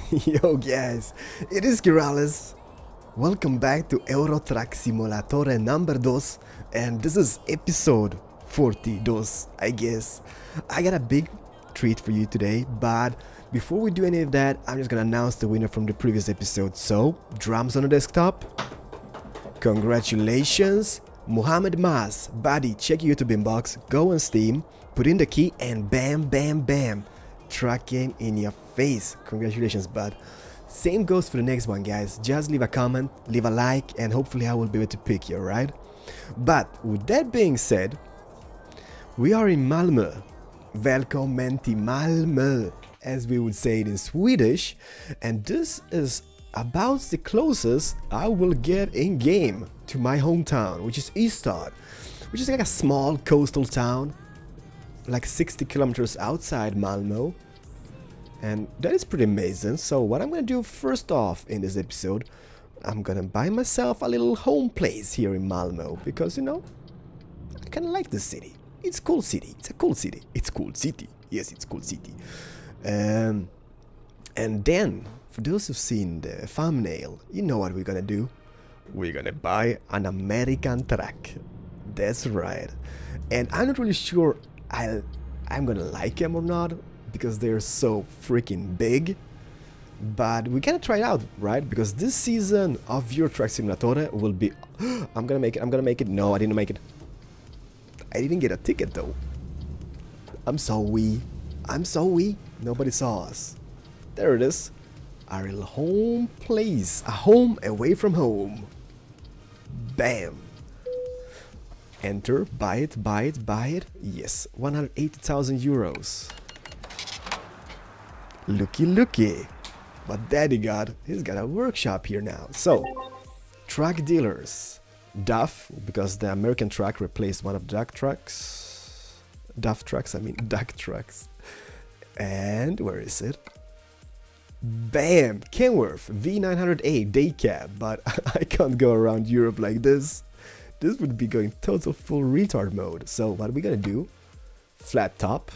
Yo guys, it is Keralis. Welcome back to Euro Truck Simulator number 2, and this is episode 42, I guess. I got a big treat for you today, but before we do any of that, I'm just gonna announce the winner from the previous episode. So, drums on the desktop. Congratulations, Muhammad Mas. Buddy, check your YouTube inbox, go on Steam, put in the key, and bam, bam, bam. Truck game in your face. Congratulations, bud. Same goes for the next one, guys. Just leave a comment, leave a like, and hopefully I will be able to pick you, alright? But with that being said, we are in Malmoe. Välkommen till Malmö, as we would say it in Swedish, and this is about the closest I will get in game to my hometown, which is Ystad, which is like a small coastal town, like 60 kilometers outside Malmoe, and that is pretty amazing. So what I'm gonna do first off in this episode, I'm gonna buy myself a little home place here in Malmoe, because you know, I kinda like this city. It's a cool city, it's a cool city, it's a cool city, yes, it's a cool city. And then, for those who've seen the thumbnail, you know what we're gonna do. We're gonna buy an American truck. That's right. And I'm not really sure I'm gonna like them or not, because they're so freaking big, but we gotta try it out, right? Because this season of Euro Truck Simulator will be I'm gonna make it. No, I didn't make it. I didn't get a ticket though. I'm sorry, nobody saw us. There it is, our little home place, a home away from home. Bam. Enter, buy it. Yes, 180,000 euros. Looky. What daddy got? He's got a workshop here now. So, truck dealers. DAF, because the American truck replaced one of the duck trucks. Duck trucks. And where is it? Bam! Kenworth W900A day cab, but I can't go around Europe like this. This would be going total full retard mode. So what are we gonna do? Flat top.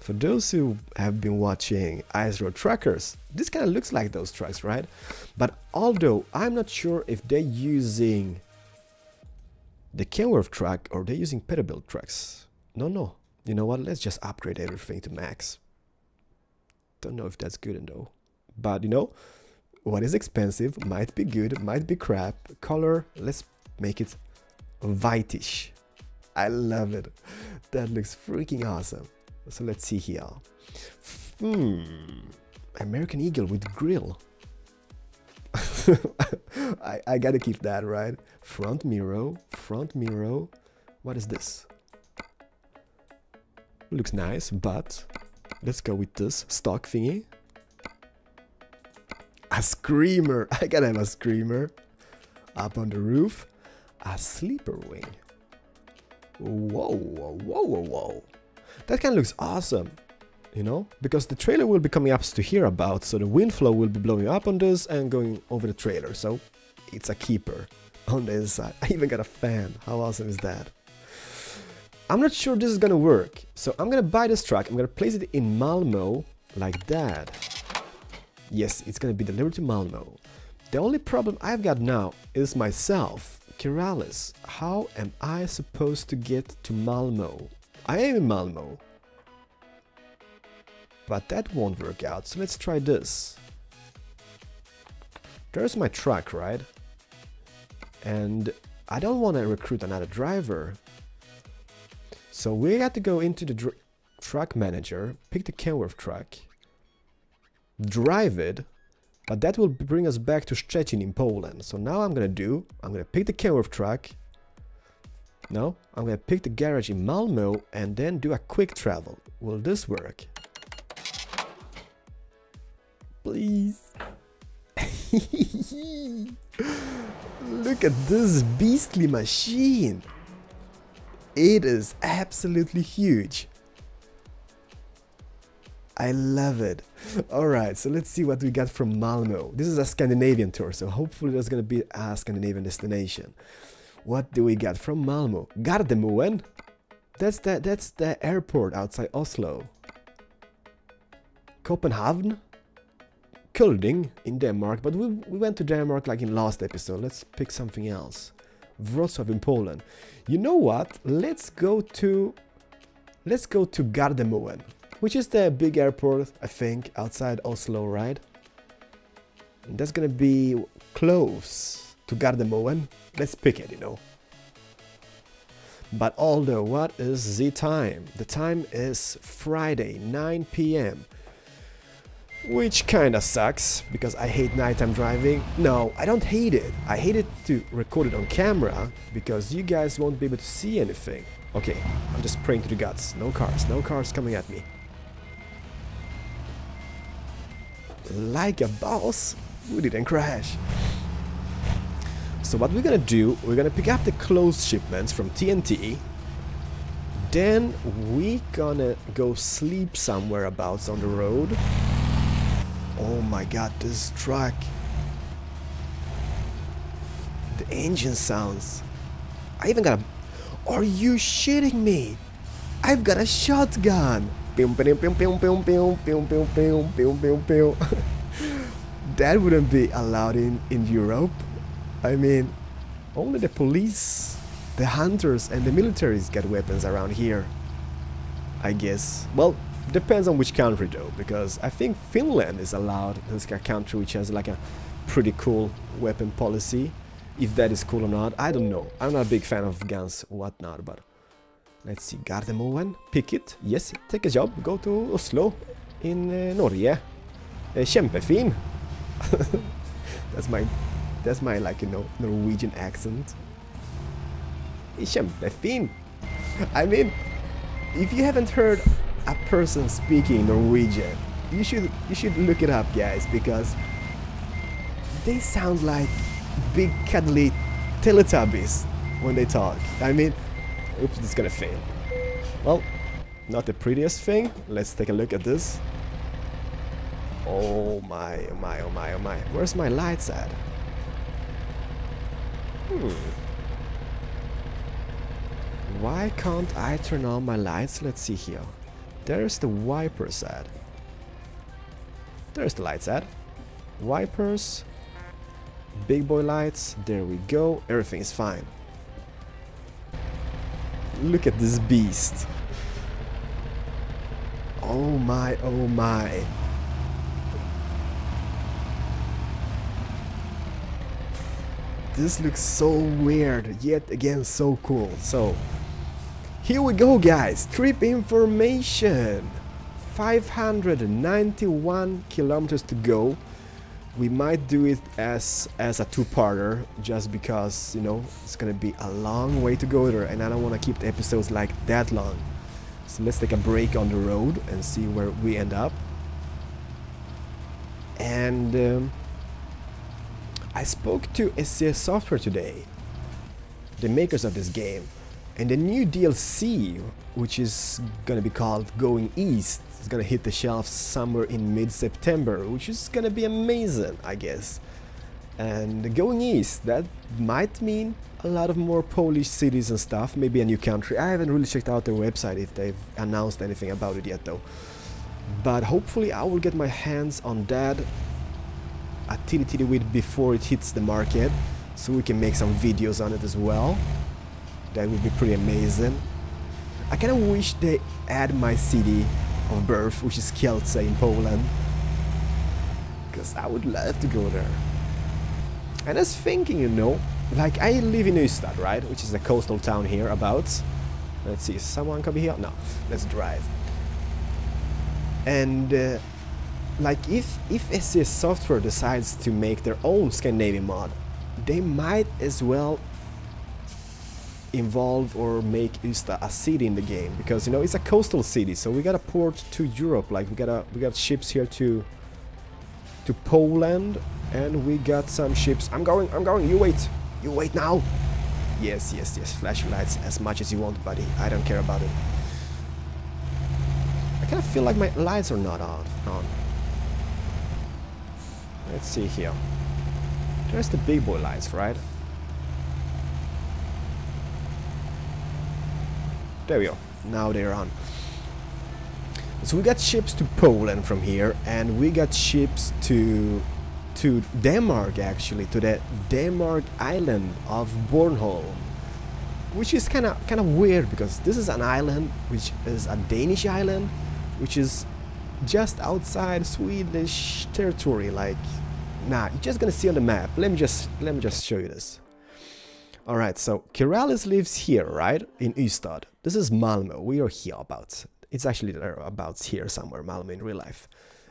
For those who have been watching Ice Road Truckers, this kind of looks like those trucks, right? But although I'm not sure if they're using the Kenworth truck or they're using Peterbilt trucks. No. You know what? Let's just upgrade everything to max. Don't know if that's good though. But you know, what is expensive might be good, might be crap. Color, let's make it whitish. I love it. That looks freaking awesome. So let's see here. American Eagle with grill. I gotta keep that, right? Front mirror. What is this? Looks nice, but let's go with this stock thingy. A screamer. I gotta have a screamer. Up on the roof. A sleeper wing. Whoa. That kind of looks awesome, you know, because the trailer will be coming up to here about, so the wind flow will be blowing up on this and going over the trailer, so it's a keeper on the inside. I even got a fan. How awesome is that? I'm not sure this is gonna work, so I'm gonna buy this truck. I'm gonna place it in Malmoe like that. Yes, it's gonna be delivered to Malmoe. The only problem I've got now is myself, Keralis. How am I supposed to get to Malmoe? I am in Malmoe, but that won't work out, so let's try this. There's my truck, right? And I don't want to recruit another driver, so we got to go into the truck manager, pick the Kenworth truck, drive it, but that will bring us back to Szczecin in Poland. So now I'm gonna pick the Kenworth truck. No, I'm gonna pick the garage in Malmoe and then do a quick travel. Will this work? Please. Look at this beastly machine. It is absolutely huge. I love it. Alright, so let's see what we got from Malmoe. This is a Scandinavian tour, so hopefully there's gonna be a Scandinavian destination. What do we got from Malmoe? Gardermoen? That's the airport outside Oslo. Copenhagen? Kolding in Denmark, but we went to Denmark like in last episode. Let's pick something else. Wrocław in Poland. You know what? Let's go to Gardermoen, which is the big airport, I think, outside Oslo, right? And that's gonna be close to Gardermoen. Let's pick it, you know. But although, what is the time? The time is Friday, 9 p.m. Which kinda sucks, because I hate nighttime driving. No, I don't hate it. I hate it to record it on camera, because you guys won't be able to see anything. Okay, I'm just praying to the gods. No cars coming at me. Like a boss, we didn't crash. So what we're gonna do, we're gonna pick up the closed shipments from TNT. Then we gonna go sleep somewhere about on the road. Oh my god, this truck. The engine sounds. I even got a... Are you shitting me? I've got a shotgun. That wouldn't be allowed in Europe. I mean, only the police, the hunters and the militaries get weapons around here, I guess. Well, depends on which country though, because I think Finland is allowed. This country which has like a pretty cool weapon policy. If that is cool or not, I don't know. I'm not a big fan of guns or whatnot, but let's see. Gardermoen, pick it. Yes, take a job. Go to Oslo in Norge. Kjempefin. That's my like, you know, Norwegian accent. Kjempefin. I mean, if you haven't heard a person speaking Norwegian, you should look it up, guys, because they sound like big cuddly Teletubbies when they talk. I mean, oops, this is gonna fail. Well, not the prettiest thing. Let's take a look at this. Oh my, oh my, oh my, oh my. Where's my lights at? Why can't I turn on my lights? Let's see here. There's the wipers at. There's the lights at. Wipers. Big boy lights. There we go. Everything is fine. Look at this beast. Oh my, oh my. This looks so weird, yet again so cool. So, here we go, guys. Trip information. 591 kilometers to go. We might do it as a two-parter, just because, you know, it's gonna be a long way to go there, and I don't want to keep the episodes like that long. So let's take a break on the road and see where we end up. And I spoke to SCS Software today, the makers of this game, and the new DLC, which is gonna be called Going East, is gonna hit the shelves somewhere in mid-September, which is gonna be amazing, I guess. And Going East, that might mean a lot of more Polish cities and stuff, maybe a new country. I haven't really checked out their website if they've announced anything about it yet though. But hopefully I will get my hands on that a titty bit before it hits the market, so we can make some videos on it as well. That would be pretty amazing. I kinda wish they add my city of birth, which is Kielce in Poland, because I would love to go there. And I was thinking, you know, like I live in Ystad, right, which is a coastal town here about. Let's see, is someone coming here? No, let's drive. And like if SCS Software decides to make their own Scandinavian mod, they might as well involve or make Ystad a city in the game, because, you know, it's a coastal city, so we got a port to Europe. Like we got ships here to Poland, and we got some ships. I'm going, you wait now. Yes, flash your lights as much as you want, buddy, I don't care about it. I kind of feel like my lights are not on. Let's see here. There's the big boy lights, right? There we go. Now they're on. So we got ships to Poland from here, and we got ships to Denmark, actually, to the Denmark island of Bornholm, which is kind of weird, because this is an island which is a Danish island, which is just outside Swedish territory. Like, nah, you're just gonna see on the map. Let me just show you this. All right, so Keralis lives here, right, in Ystad. This is Malmoe. We are here about. It's actually about here somewhere, Malmoe in real life.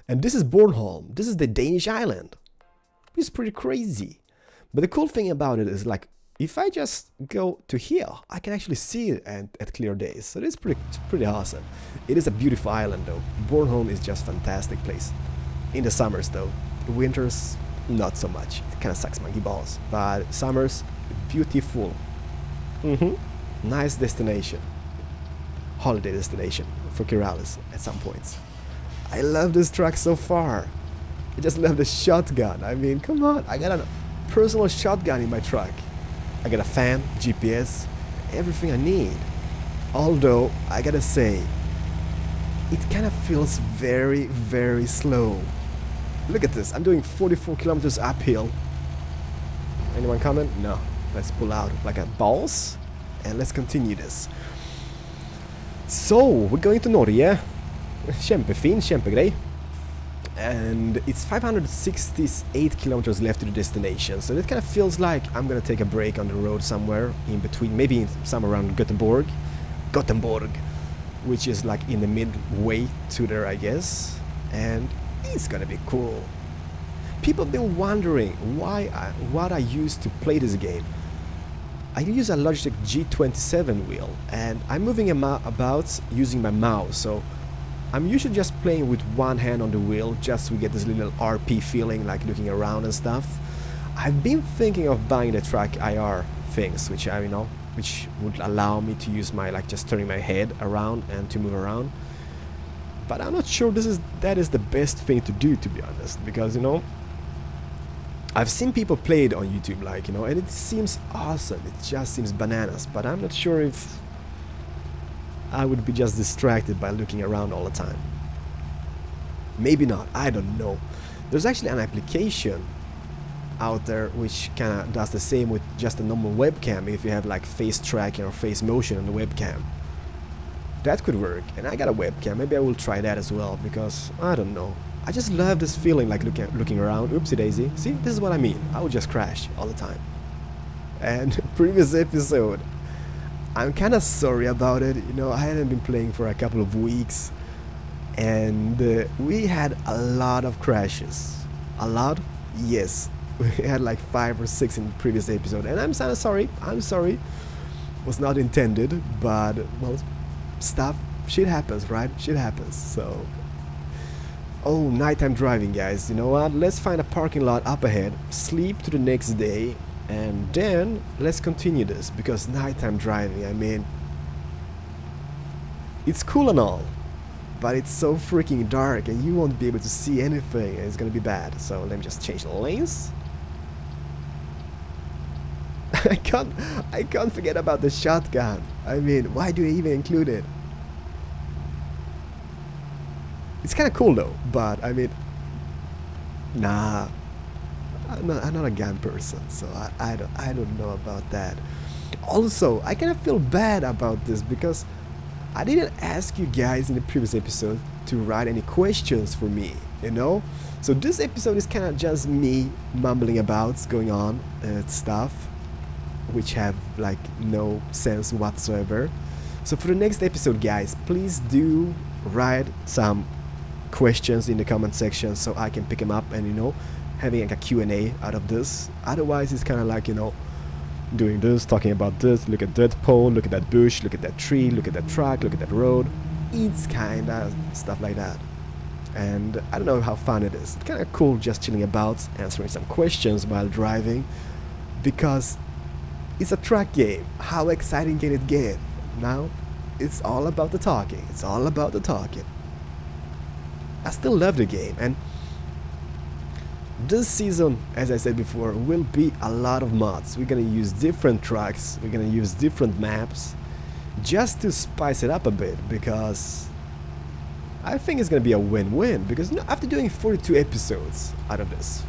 And this is Bornholm. This is the Danish island. It's pretty crazy. But the cool thing about it is, like, if I just go to here, I can actually see it at clear days. So it's pretty awesome. It is a beautiful island, though. Bornholm is just a fantastic place. In the summers, though. The winters, not so much. It kind of sucks monkey balls. But summers, beautiful. Nice destination. Holiday destination for Keralis at some points. I love this truck so far. I just love the shotgun. I mean, come on. I got a personal shotgun in my truck. I got a fan, GPS, everything I need. Although, I gotta say, it kind of feels very, very slow. Look at this. I'm doing 44 kilometers uphill. Anyone coming? No. Let's pull out like a boss and let's continue this. So, we're going to Norge. Kämpefin, kämpegrej. And it's 568 kilometers left to the destination, so it kind of feels like I'm gonna take a break on the road somewhere in between, maybe somewhere around Gothenburg, which is like in the midway to there, I guess, and it's gonna be cool. People have been wondering what I use to play this game. I use a Logitech G27 wheel, and I'm moving about using my mouse, so I'm usually just playing with one hand on the wheel, just to get this little RP feeling, like looking around and stuff. I've been thinking of buying the track IR things, which which would allow me to use my, like, just turning my head around and to move around. But I'm not sure that is the best thing to do, to be honest, because, I've seen people play it on YouTube, like, and it seems awesome. It just seems bananas, but I'm not sure if I would be just distracted by looking around all the time. Maybe not, I don't know. There's actually an application out there which kind of does the same with just a normal webcam, if you have like face tracking or face motion on the webcam. That could work, and I got a webcam. Maybe I will try that as well, because I don't know. I just love this feeling, like looking around. Oopsie daisy. See, this is what I mean. I would just crash all the time. And previous episode, I'm kind of sorry about it. I hadn't been playing for a couple of weeks, and we had a lot of crashes. A lot? Yes. We had like 5 or 6 in the previous episode, and I'm kind of sorry. I'm sorry. Was not intended, but, well, shit happens, right? Shit happens, so... Oh, nighttime driving, guys. You know what? Let's find a parking lot up ahead, sleep to the next day, and then let's continue this, because nighttime driving, I mean, it's cool and all, but it's so freaking dark and you won't be able to see anything, and it's gonna be bad. So let me just change the lanes. I can't forget about the shotgun. I mean, why do they even include it? It's kind of cool though, but I mean, nah, I'm not a gun person, so I don't know about that. Also, I kind of feel bad about this, because I didn't ask you guys in the previous episode to write any questions for me, So this episode is kind of just me mumbling about going on stuff, which have like no sense whatsoever. So for the next episode, guys, please do write some questions in the comment section so I can pick them up and having like a Q&A out of this. Otherwise it's kind of like doing this, talking about this, look at that pole, look at that bush, look at that tree, look at that truck, look at that road. It's kind of stuff like that, and I don't know how fun it is. It's kind of cool just chilling about, answering some questions while driving, because it's a truck game. How exciting can it get? Now it's all about the talking. It's all about the talking. I still love the game, and this season, as I said before, will be a lot of mods. We're gonna use different trucks, we're gonna use different maps, just to spice it up a bit, because I think it's gonna be a win-win, because after doing 42 episodes out of this,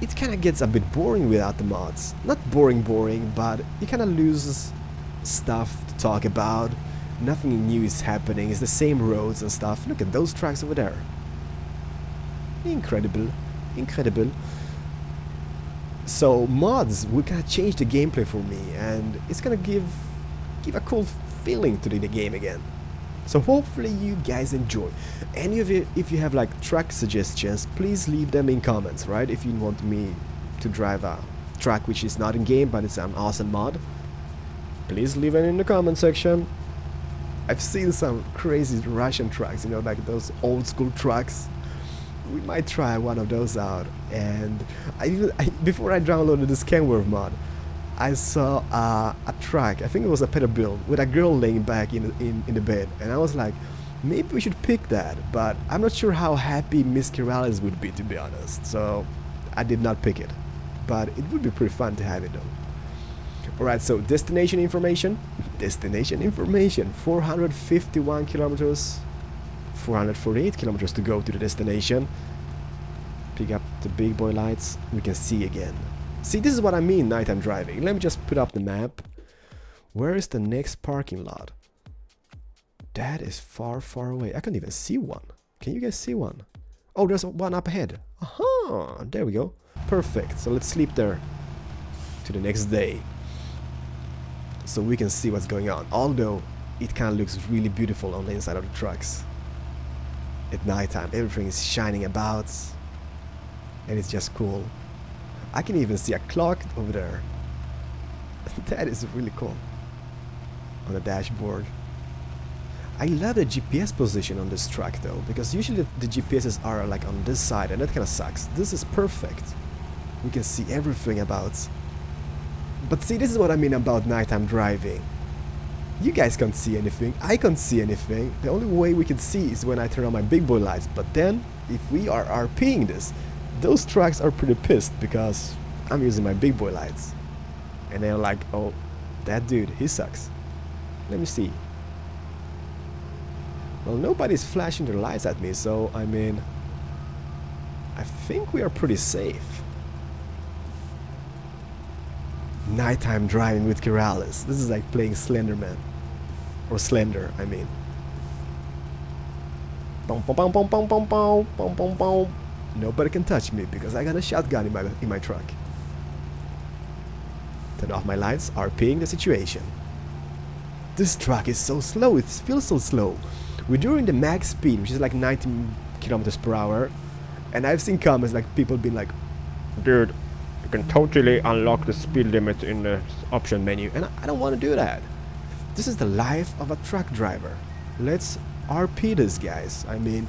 it kind of gets a bit boring without the mods. Not boring, but you kind of lose stuff to talk about. Nothing new is happening. It's the same roads and stuff. Look at those tracks over there. Incredible. Incredible. So mods will kind of change the gameplay for me, and it's gonna give a cool feeling to the game again. So hopefully you guys enjoy. Any of you, if you have like track suggestions, please leave them in comments, right? If you want me to drive a track which is not in game but it's an awesome mod, please leave it in the comment section. I've seen some crazy Russian tracks, like those old school tracks. We might try one of those out. And before I downloaded this Kenworth mod, I saw a track, I think it was a pedal build, with a girl laying back in the bed, and I was like, maybe we should pick that, but I'm not sure how happy Miss Keralis would be, to be honest, so I did not pick it, but it would be pretty fun to have it though. Alright, so destination information, 451 kilometers, 448 kilometers to go to the destination. Pick up the big boy lights, we can see again. See, this is what I mean, nighttime driving. Let me just put up the map. Where is the next parking lot? That is far, far away. I can't even see one. Can you guys see one? Oh, there's one up ahead. Aha! There we go. Perfect. So let's sleep there to the next day, so we can see what's going on. Although it kind of looks really beautiful on the inside of the trucks. At nighttime, everything is shining about, and it's just cool. I can even see a clock over there. That is really cool. On the dashboard. I love the GPS position on this truck though, because usually the GPSs are like on this side, and that kind of sucks. This is perfect. We can see everything about. But see, this is what I mean about nighttime driving. You guys can't see anything, I can't see anything. The only way we can see is when I turn on my big boy lights. But then, if we are RPing this, those trucks are pretty pissed because I'm using my big boy lights. And they're like, oh, that dude, he sucks. Let me see. Well, nobody's flashing their lights at me, so I mean, I think we are pretty safe. Nighttime driving with Keralis. This is like playing Slenderman. Or Slender, I mean. Bum, bum, bum, bum, bum, bum, bum, bum, bum, bum. Nobody can touch me because I got a shotgun in my truck. Turn off my lights, RPing the situation. This truck is so slow, it feels so slow. We're doing the max speed, which is like 19 kilometers per hour. And I've seen comments like people being like, dude, you can totally unlock the speed limit in the option menu. And I don't want to do that. This is the life of a truck driver. Let's RP this, guys. I mean,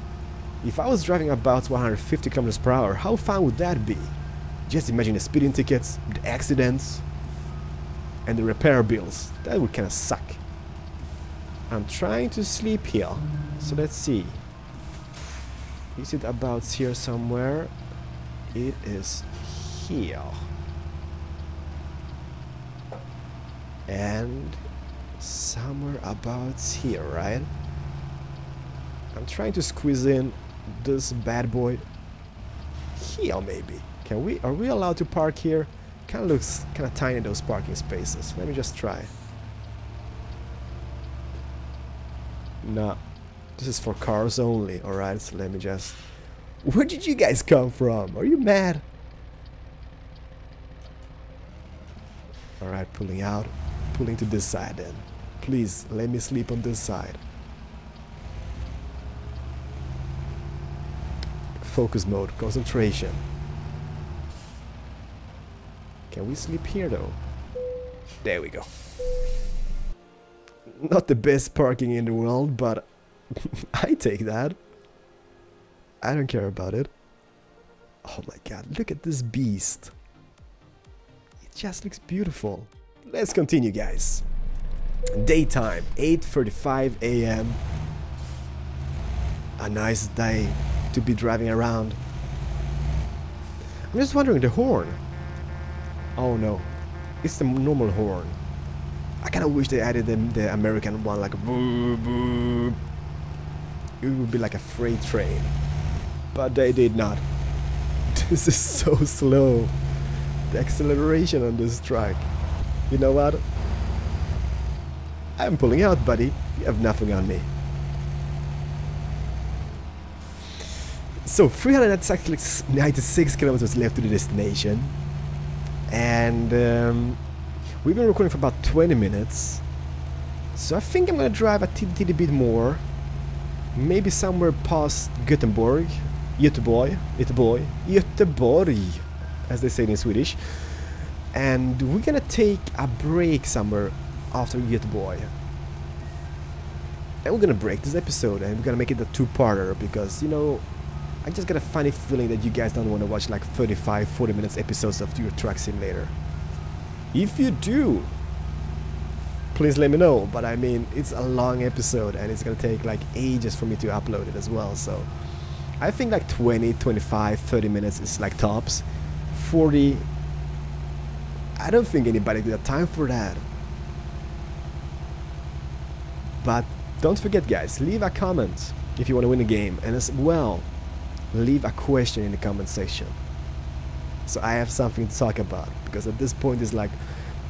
if I was driving about 150 kilometers per hour, how fun would that be? Just imagine the speeding tickets, the accidents, and the repair bills. That would kind of suck. I'm trying to sleep here, so let's see. Is it about here somewhere? It is here. And somewhere about here, right? I'm trying to squeeze in this bad boy here, maybe. Are we allowed to park here? Kind of looks kind of tiny, those parking spaces. Let me just try. No, this is for cars only. Alright, so let me just... Where did you guys come from? Are you mad? Alright, pulling out. Pulling to this side then. Please, let me sleep on this side. Focus mode, concentration. Can we sleep here though? There we go. Not the best parking in the world, but I take that. I don't care about it. Oh my god, look at this beast. It just looks beautiful. Let's continue, guys. Daytime, 8:35 a.m. A nice day to be driving around. I'm just wondering, the horn. Oh no, it's the normal horn. I kind of wish they added the American one, like boo boo. it would be like a freight train. But they did not. This is so slow. The acceleration on this track. You know what? I'm pulling out, buddy. You have nothing on me. So 396 kilometers left to the destination. And we've been recording for about 20 minutes. So I think I'm gonna drive a teeny bit more. Maybe somewhere past Göteborg, as they say in Swedish. And we're gonna take a break somewhere after Göteborg. And we're gonna break this episode and we're gonna make it a two-parter because, you know, I just got a funny feeling that you guys don't want to watch like 35-40 minutes episodes of your truck simulator. If you do, please let me know, but I mean, it's a long episode and it's gonna take like ages for me to upload it as well, so I think like 20, 25, 30 minutes is like tops. 40, I don't think anybody would have time for that. But don't forget guys, leave a comment if you want to win a game, and as well, leave a question in the comment section. So I have something to talk about, because at this point it's like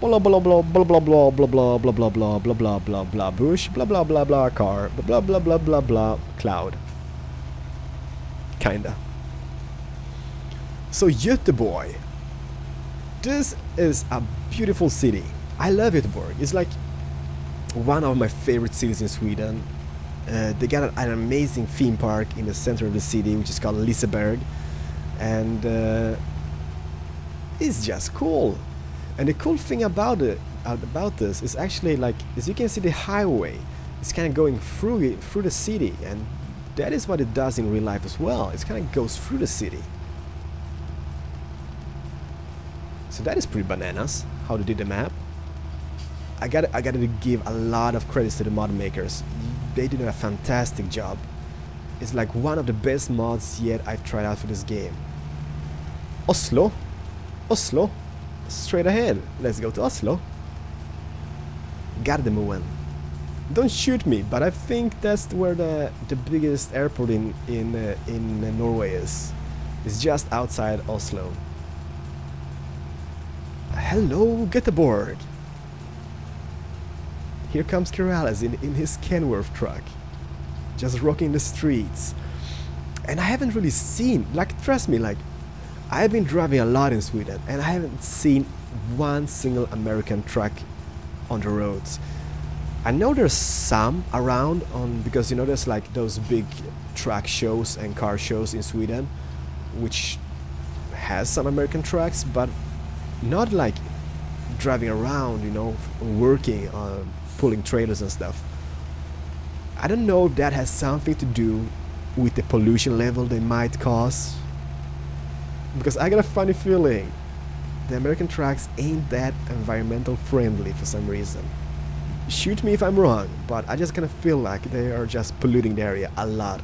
blah blah blah blah blah blah blah blah blah blah blah blah blah blah blah bush blah blah blah blah car blah blah blah blah blah cloud. Kinda. So Göteborg. This is a beautiful city. I love Göteborg. It's like one of my favorite cities in Sweden. They got an amazing theme park in the center of the city, which is called Liseberg, and it's just cool. And the cool thing about this is actually, like, as you can see, the highway is kind of going through the city, and that is what it does in real life as well. It kind of goes through the city. So that is pretty bananas how they did the map. I gotta give a lot of credits to the mod makers. They did a fantastic job. It's like one of the best mods yet I've tried out for this game. Oslo, straight ahead. Let's go to Oslo. Gardermoen. Don't shoot me, but I think that's where the biggest airport in Norway is. It's just outside Oslo. Hello, Göteborg. Here comes Keralis in his Kenworth truck, just rocking the streets. And I haven't really seen, like, trust me, like, I've been driving a lot in Sweden and I haven't seen one single American truck on the roads. I know there's some around because, you know, there's like those big truck shows and car shows in Sweden, which has some American trucks, but not like driving around, you know, working on pulling trailers and stuff. I don't know if that has something to do with the pollution level they might cause, because I got a funny feeling the American trucks ain't that environmental friendly for some reason. Shoot me if I'm wrong, but I just kind of feel like they are just polluting the area a lot.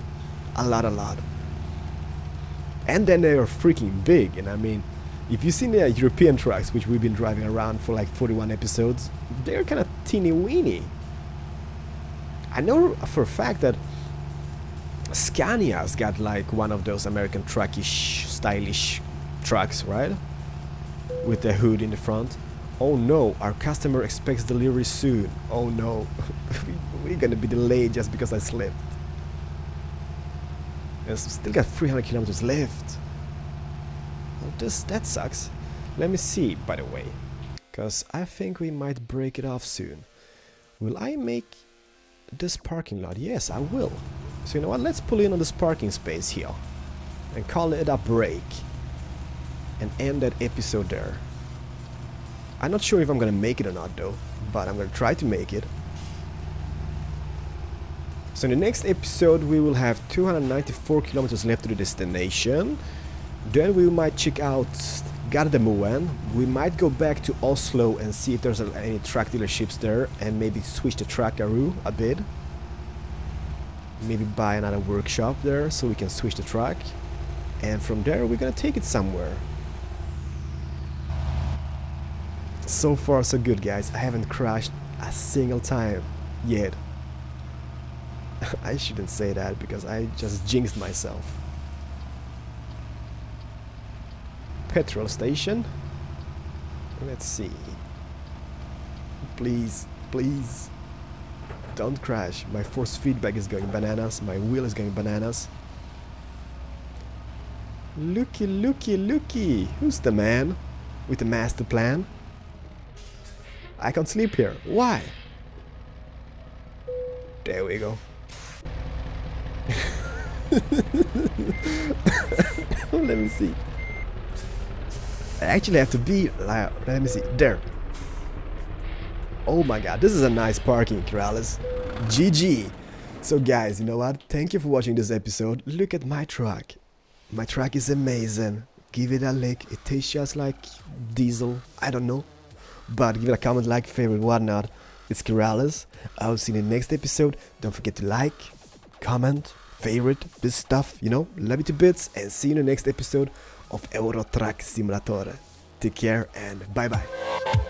And then they are freaking big, and I mean, if you've seen the European trucks, which we've been driving around for like 41 episodes, they're kind of teeny weeny. I know for a fact that Scania's got like one of those American truckish, stylish trucks, right? With the hood in the front. Oh no, our customer expects delivery soon. Oh no, we're gonna be delayed just because I slept. And still got 300 kilometers left. Well, that sucks. Let me see, by the way, because I think we might break it off soon. Will I make this parking lot? Yes, I will. So you know what, let's pull in on this parking space here and call it a break and end that episode there. I'm not sure if I'm gonna make it or not though, but I'm gonna try to make it. So in the next episode we will have 294 kilometers left to the destination. Then we might check out Gardermoen. We might go back to Oslo and see if there's any truck dealerships there, and maybe switch the truckaroo a bit. Maybe buy another workshop there so we can switch the truck, and from there we're gonna take it somewhere. So far so good, guys. I haven't crashed a single time yet. I shouldn't say that because I just jinxed myself. Petrol station. Let's see. Please, please. Don't crash. My force feedback is going bananas. My wheel is going bananas. Looky, looky, looky. Who's the man with the master plan? I can't sleep here. Why? There we go. Let me see. I actually have to be like, let me see. There. Oh my god, this is a nice parking, Keralis. GG. So guys, you know what? Thank you for watching this episode. Look at my truck. My truck is amazing. Give it a lick. It tastes just like diesel. I don't know. But give it a comment, like, favorite, whatnot. It's Keralis. I'll see you in the next episode. Don't forget to like, comment, favorite, this stuff, you know. Love you to bits. And see you in the next episode of Euro Truck Simulator. Take care and bye bye.